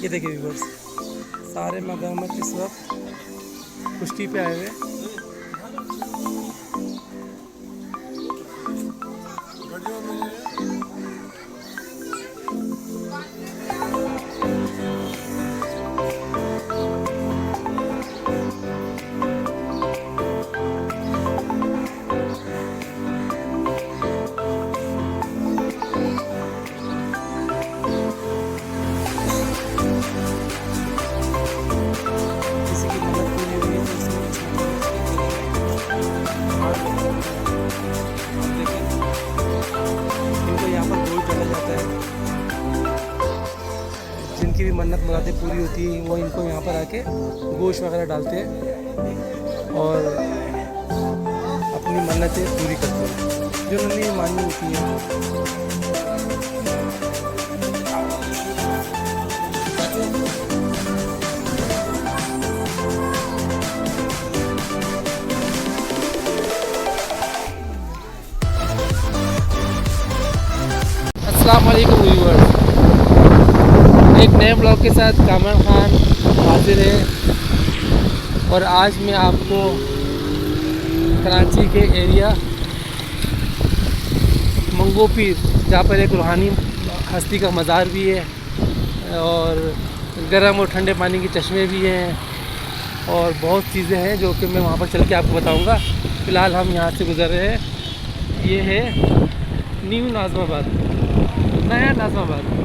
ये देखिए व्यूअर्स, सारे मगरमच्छ इस वक्त कुश्ती पे आए हुए हैं। किसी की मदद पूरी हुई है तो इसमें देखिए, इनको यहाँ पर गोश्त डाला जाता है। जिनकी भी मन्नत मुरादें पूरी होती है वो इनको यहाँ पर आके गोश्त वगैरह डालते हैं और अपनी मन्नतें पूरी करते हैं जो उन्होंने मानी होती है। अस्सलाम वालेकुम व्यूअर्स, एक नए ब्लॉग के साथ कामरान खान हाजिर है। और आज मैं आपको कराची के एरिया मंगो पीर, जहाँ पर एक रूहानी हस्ती का मज़ार भी है और गर्म और ठंडे पानी के चश्मे भी हैं और बहुत चीज़ें हैं जो कि मैं वहाँ पर चल के आपको बताऊँगा। फ़िलहाल हम यहाँ से गुज़र रहे हैं। ये है न्यू नाज़माबाद, नया नाज़माबाद।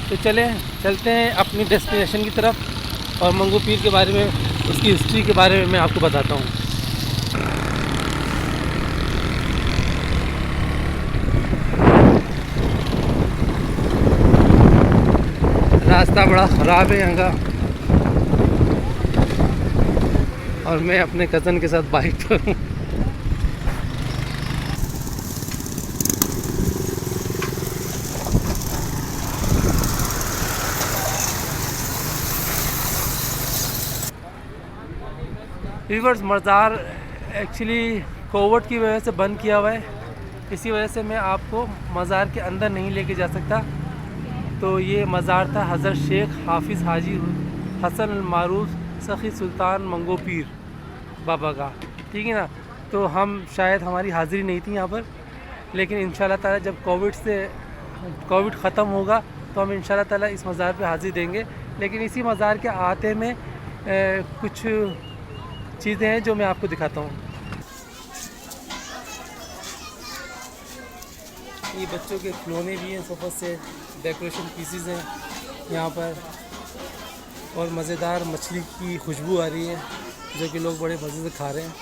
तो चलते हैं अपनी डेस्टिनेशन की तरफ और मंगो पीर के बारे में, उसकी हिस्ट्री के बारे में मैं आपको बताता हूँ। रास्ता बड़ा ख़राब है यहाँ का और मैं अपने कज़न के साथ बाइक पर हूँ। व्यूअर्स, मज़ार एक्चुअली कोविड की वजह से बंद किया हुआ है, इसी वजह से मैं आपको मज़ार के अंदर नहीं लेके जा सकता। तो ये मज़ार था हज़रत शेख हाफिज़ हाजी हसन मारूफ सखी सुल्तान मंगो पीर बाबा का, ठीक है ना। तो हम शायद हमारी हाज़िरी नहीं थी यहाँ पर, लेकिन इंशाल्लाह ताला जब कोविड ख़त्म होगा तो हम इंशाल्लाह ताला इस मज़ार पे हाज़िरी देंगे। लेकिन इसी मज़ार के आते में कुछ चीज़ें हैं जो मैं आपको दिखाता हूँ। ये बच्चों के खिलौने भी हैं, सोफा से डेकोरेशन पीसीज हैं यहाँ पर और मज़ेदार मछली की खुशबू आ रही है जो कि लोग बड़े मज़े से खा रहे हैं।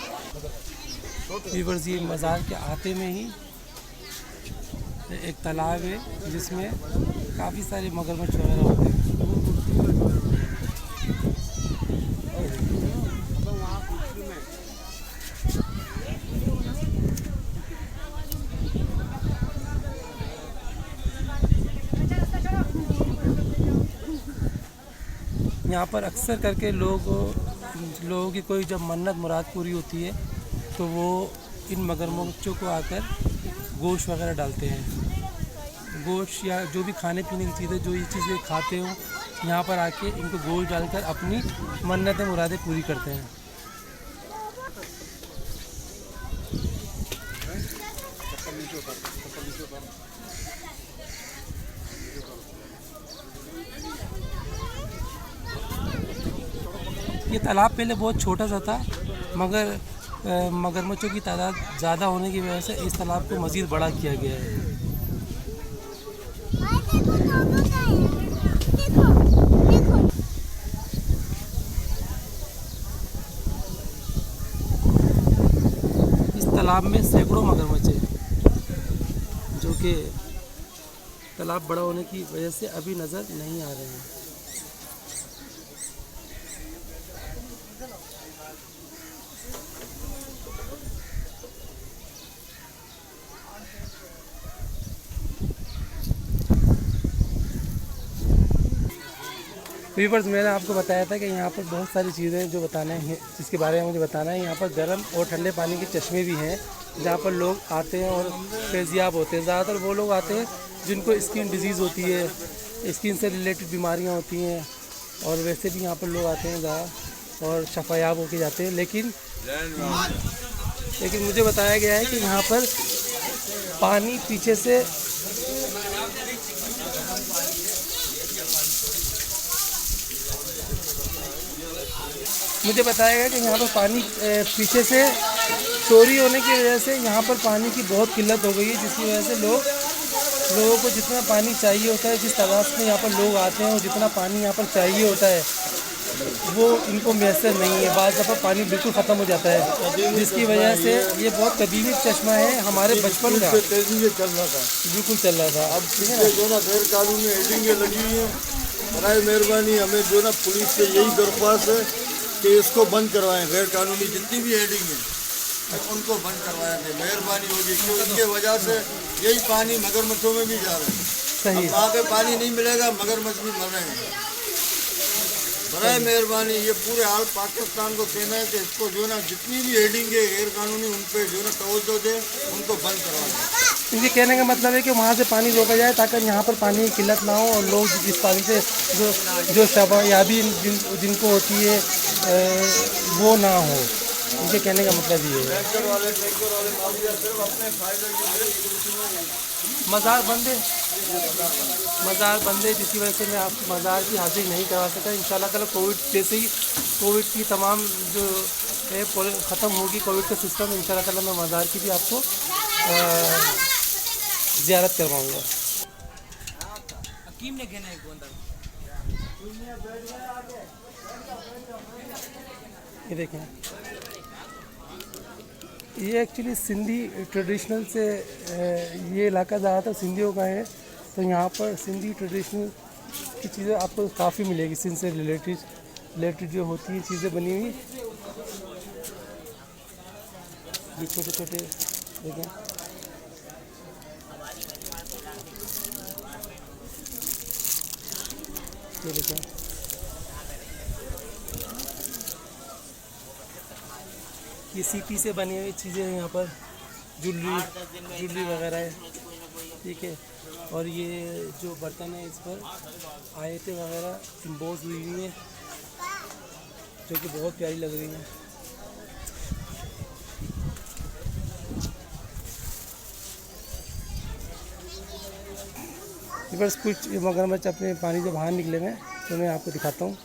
व्यूअर्स, ये मज़ार के आते में ही एक तालाब है जिसमें काफ़ी सारे मगरमच्छ वगैरह होते हैं। यहाँ पर अक्सर करके लोगों की कोई जब मन्नत मुराद पूरी होती है तो वो इन मगरमच्छों को आकर गोश्त वगैरह डालते हैं। गोश्त या जो भी खाने पीने की चीज़ें, जो ये चीज़ें खाते हो, यहाँ पर आके इनको गोश्त डालकर अपनी मन्नतें मुरादें पूरी करते हैं। ये तालाब पहले बहुत छोटा सा था, मगर मगरमच्छों की तादाद ज़्यादा होने की वजह से इस तालाब को मज़ीद बड़ा किया गया है। इस तालाब में सैकड़ों मगरमच्छ हैं जो कि तालाब बड़ा होने की वजह से अभी नज़र नहीं आ रहे हैं। व्यूअर्स, मैंने आपको बताया था कि यहाँ पर बहुत सारी चीज़ें जो बताना है, जिसके बारे में मुझे बताना है। यहाँ पर गर्म और ठंडे पानी के चश्मे भी हैं जहाँ पर लोग आते हैं और फैज़याब होते हैं। ज़्यादातर वो लोग आते हैं जिनको स्किन डिजीज़ होती है, स्किन से रिलेटेड बीमारियाँ होती हैं, और वैसे भी यहाँ पर लोग आते हैं ज़्यादा और शफायाब होके जाते हैं। लेकिन मुझे बताया गया है कि यहाँ पर पानी पीछे से यहाँ पर पानी पीछे से चोरी होने की वजह से यहाँ पर पानी की बहुत किल्लत हो गई है, जिसकी वजह से लोगों को जितना पानी चाहिए होता है, जिस तादाद में यहाँ पर लोग आते हैं और जितना पानी यहाँ पर चाहिए होता है वो इनको मैसर नहीं है। बाद दफ़ा पानी बिल्कुल ख़त्म हो जाता है, जिसकी वजह से ये बहुत कदीमी चश्मा है, हमारे बचपन का तेजी से चल रहा था, बिल्कुल चल रहा था। अब जो ना गैर कानूनी हेडिंगें लगी हुई हैं, बराए मेहरबानी हमें जो ना पुलिस से यही दरख्वास्त है कि इसको बंद करवाएं। गैर कानूनी जितनी भी हेडिंग है उनको बंद करवाया जाए, मेहरबानी होगी। क्यों? इनके वजह से यही पानी मगरमच्छों में भी जा रहा है। सही, वहाँ पे पानी नहीं मिलेगा, मगरमच्छ भी मर रहे हैं। बराए मेहरबानी ये पूरे हाल पाकिस्तान को कहना है कि इसको जो ना जितनी भी हेडिंग है गैर कानूनी उन पर जो ना तवज्जो दे, उनको बंद करवाएं। इनके कहने का मतलब है कि वहाँ से पानी रोका जाए ताकि यहाँ पर पानी की किल्लत ना हो और लोग जिस पानी से जो शफायाबी जिनको होती है वो ना हो। इनके कहने का मतलब ये है। मज़ार बंद है, जिसकी वजह से मैं आपको मज़ार की हाजिरी नहीं करवा सका। इंशाल्लाह ताला कोविड जैसे ही कोविड की तमाम जो है ख़त्म होगी, कोविड का सिस्टम, इंशाल्लाह ताला मैं मज़ार की भी आपको ज़ियारत करवाऊँगा। ये देखें, ये एक्चुअली सिंधी ट्रेडिशनल से ये इलाका ज़्यादातर सिंधियों का है, तो यहाँ पर सिंधी ट्रेडिशनल की चीज़ें आपको काफ़ी मिलेगी। सिंध से रिलेटेड जो होती हैं चीज़ें बनी हुई, ये छोटे छोटे देखें, ये देखें, ये सीपी से बनी हुई चीज़ें हैं। यहाँ पर जुल्ली वगैरह है, ठीक है। और ये जो बर्तन है इस पर आयतें वगैरह इम्पोज हुई हुई हैं जो कि बहुत प्यारी लग रही हैं। बस कुछ मगरमच्छ अपने पानी से बाहर निकले हैं तो मैं आपको दिखाता हूँ।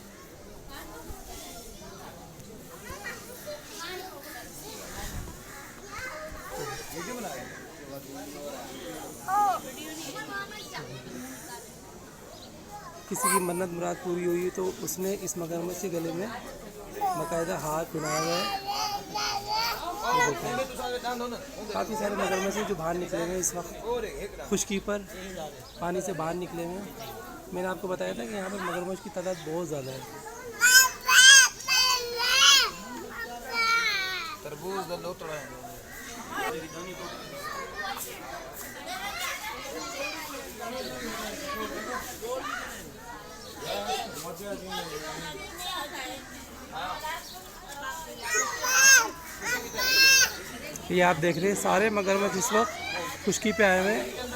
किसी की मन्नत मुराद पूरी हुई है तो उसने इस मगरमच्छ के गले में बाकायदा हाथ पहनाया हुआ है। काफ़ी सारे मगरमच्छ जो बाहर निकले हुए हैं इस वक्त खुश्की पर पानी से बाहर निकले हुए हैं। मैंने आपको बताया था कि यहाँ पर मगरमच्छ की तादाद बहुत ज़्यादा है। ये आप देख रहे हैं सारे मगरमच्छ इस वक्त खुश्की पे आए हुए हैं।